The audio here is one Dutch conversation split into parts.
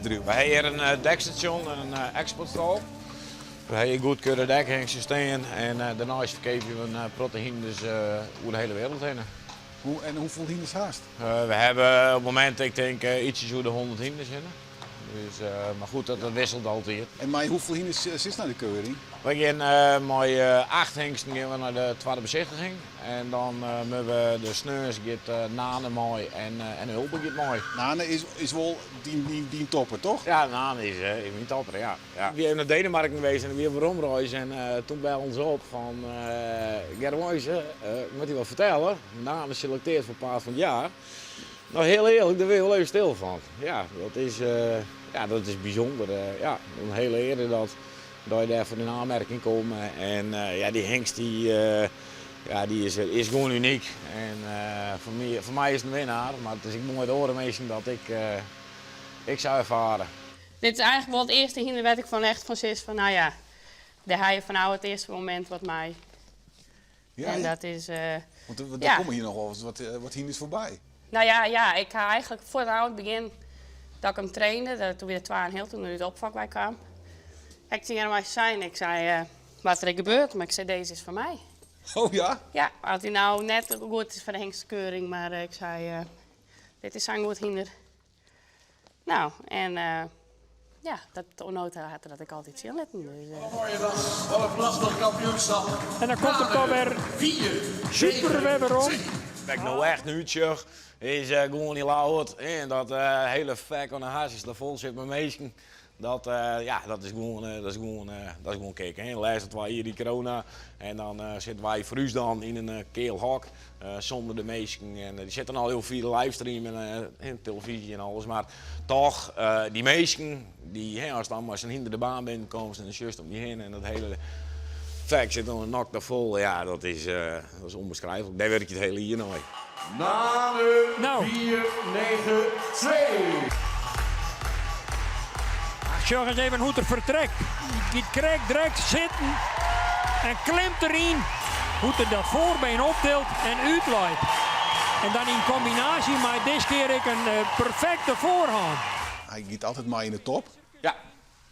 bedrijf? We hebben hier een dekstation, een exportstal. We hebben een goedkeurde dekkingssysteem en daarnaast verkopen we proteïnes over de hele wereld heen. En hoeveel hinders haast? We hebben op het moment, ik denk, ietsjes over de 100 hinders in. Dus, maar goed, dat wisselt altijd. En maar hoeveel hinders zit naar de keuring? We gaan met 8 hengsten gaan we naar de tweede bezichtiging. En dan moeten we de sneurs Nane mooi en Hulpe gaat mooi. Nane is wel die topper, toch? Ja, Nane is een topper, ja. We hebben naar Denemarken geweest en we hebben rondreizen. En toen bij ons op van Gerwijs, moet je wat vertellen. Nane selecteert voor paard van het jaar. Nou, heel eerlijk, daar ben je wel even stil van. Ja, dat is bijzonder. Ja, een hele eer dat je daar voor in aanmerking komt. En die hengst die is gewoon uniek. En voor mij is het een winnaar, maar het is ik mooi de orenmeesting dat ik zou ervaren. Dit is eigenlijk wel het eerste hinder wat ik van echt van zis van nou ja, daar ga je van nou het eerste moment wat mij. Ja, en dat is. Want daar komen hier nog wel eens wat hinders voorbij. Nou ja, ik ga eigenlijk voor het begin dat ik hem trainde, toen weer 2,5 toen er het opvak bij kwam. Ik ging naar mij zijn, ik zei wat er gebeurt, maar ik zei deze is van mij. Oh ja? Ja, had hij nou net goed is voor de hengstkeuring, maar ik zei dit is zo'n goed hinder. Nou, en dat onnota had dat ik altijd zien letten. Dus, mooie dag, wat een lastig kampioenschap. En dan komt er toch weer super weer waarom. Wat ik nou echt nu zeg, is gewoon niet laat. En dat hele vek aan de hasjes er vol zit met meesken. Dat is gewoon kijken. En luistert wij hier die corona en dan zitten wij voor dan in een keel hok zonder de meesken. En die zitten al heel veel livestream en televisie en alles. Maar toch, die meesken, als dan maar zijn hinder de baan bent, komen ze en just om die heen. En dat hele vek zit dan een nak daar vol. Ja, dat is onbeschrijfelijk. Daar werk je het hele hier nooit. Nane 4-9-2. Zorg eens even hoe het vertrekt. Je krijgt direct zitten en klimt erin. Hoe het dat voorbeen optilt en uitloopt. En dan in combinatie met deze keer een perfecte voorhand. Hij gaat altijd maar in de top. Ja.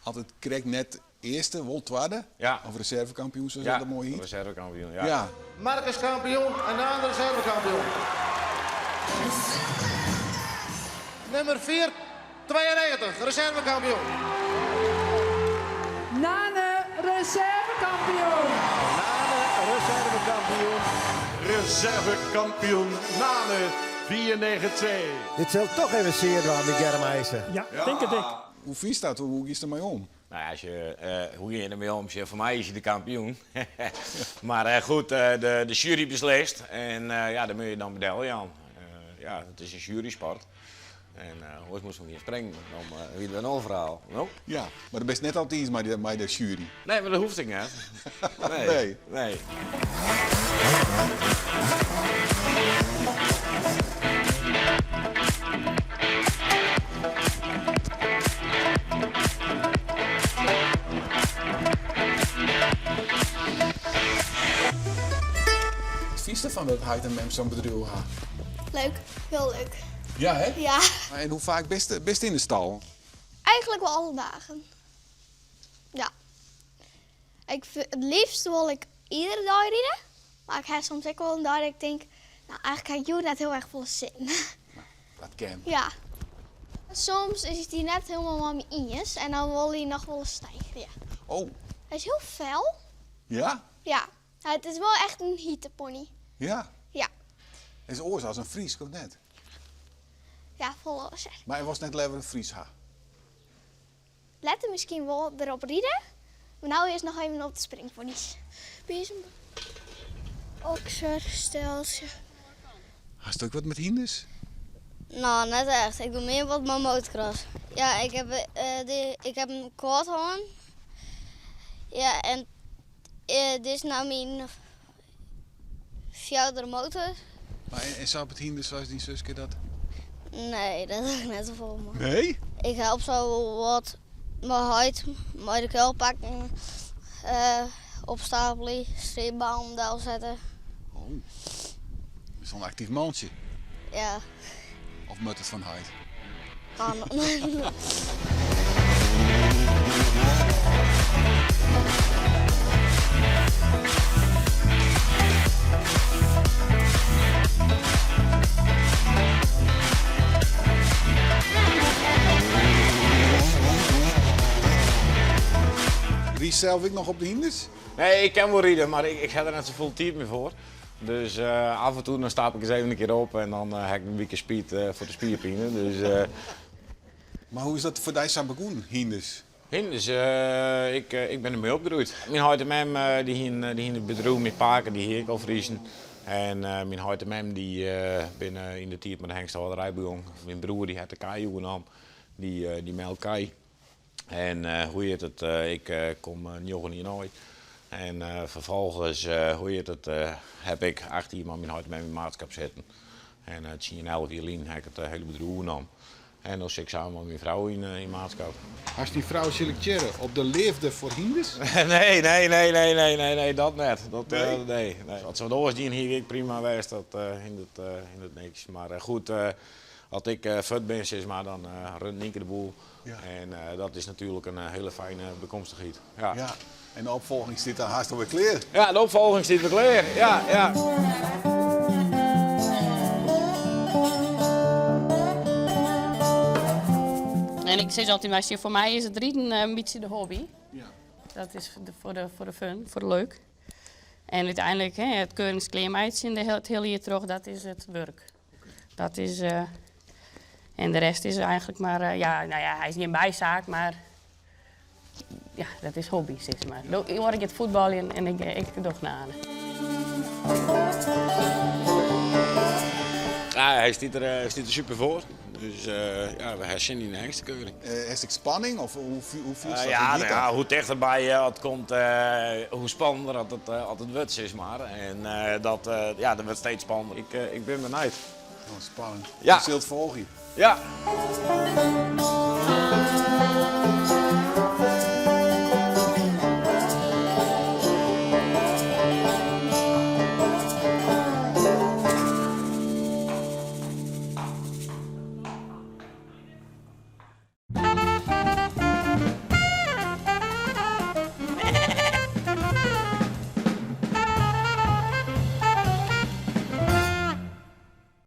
Altijd krijgt net eerste, wel tweede. Ja. Of reservekampioen, zoals Ja, dat mooi hier. reservekampioen. Ja. Marcus kampioen en Nane reservekampioen. Nummer 4-92, reservekampioen. Nane reservekampioen. Nane reservekampioen. Reservekampioen Nane 4-9-2. Dit zal toch even zeer doen met Germijsen. Ja, denk het ik. Hoe vies dat? Hoe is er mee om? Nou, hoe je ermee om zegt, voor mij is je de kampioen. Maar goed, de jury beslist en daar moet je dan medaille aan. Het is een jurysport. En hoe moest we niet springen, dan wie er een verhaal. No? Ja, maar dat is net altijd iets met de jury. Nee, maar dat hoeft ik niet. Nee. Het vies ervan dat hij en Mem zo'n bedrijf had. Leuk, heel leuk. Ja, hè? Ja, En hoe vaak best in de stal? eigenlijk wel alle dagen. Ja. Het liefst wil ik iedere dag rijden. Maar ik heb soms ook wel een dag dat ik denk, nou eigenlijk heb je net heel erg veel zin. Dat ken. Ja. Soms is hij net helemaal met mijn injes en dan wil hij nog wel eens stijgen. Ja. Oh, Hij is heel fel. ja? Ja. Nou, het is wel echt een hietenpony. Ja. Ja. Het is oors als een Fries, komt net. Ja, vol zeg. Maar hij was net lekker een Fries. Let er misschien wel erop rijden. Maar nou eerst nog even op de springponies. Bezem. Okser, steltje. Had je ook wat met hinders? Nou, net echt. Ik doe meer wat met motocross. Ja, ik heb een quadhorn. Ja, en dit is nou mijn vierde motor. Maar en zou het hinders zoals die zusje dat? Nee, dat is net zo vol. Man. Nee? Ik help zo wat mijn huid, met de kuil pakken, opstapelen, streepbaan om deel zetten. Oh. Dat is wel een actief mannetje. Ja. Of moet het van huid? Kan. zelf ook nog op de hinders? Nee, ik kan wel rieden, maar ik heb er net zoveel tijd meer voor. Dus af en toe dan stap ik eens even een keer op en dan heb ik een beetje speed voor de spierpijnen. Dus, Maar hoe is dat voor jou begonnen, hinders? dus ik ben ermee opgegroeid. Mijn huid en mem die in het bedrijf met paken, die hier ik al vriezen. En mijn huid en mem die binnen in de tijd met de hengsthouderij begon. Mijn broer die had de kaai genomen, die melkt kaai. En hoe heet het, ik kom Njochen hier nooit. En vervolgens hoe heet het, heb ik achter iemand mijn huid en mem in maatschap zitten. En het zie je 11 jaar geleden heb ik het hele bedrijf genomen. En dan zit ik samen met mijn vrouw in maatschap. Als die vrouw selecteren op de leefde voor hinders? nee, dat net. Nee. Als we doors die hier prima geweest, dat hindert niks. Maar goed, als ik vet ben, zeg maar, dan runt Nienke de boel. Ja. En dat is natuurlijk een hele fijne bekomstigheid. Ja. Ja. En de opvolging zit daar haast alweer klaar. Ja, de opvolging zit weer klaar. Ja. En ik zeg altijd maar, voor mij is het rieden een beetje de hobby. Ja. Dat is voor de fun, voor de leuk. En uiteindelijk, het keuringskleermeidje het hele jaar terug, dat is het werk. Dat is, en de rest is eigenlijk maar, hij is niet een bijzaak, maar ja, dat is hobby, zeg maar. Ik word het voetbal en ik doe het na. Ja, hij stiet er super voor. Dus we herzien die de keuring. Is het spanning of hoe viel Ja, hoe dichterbij het komt, hoe spannender het wordt, zeg maar. En dat wordt steeds spannender. Ik ben benieuwd. Gewoon spannend. Ja. Je zult volgen. Ja.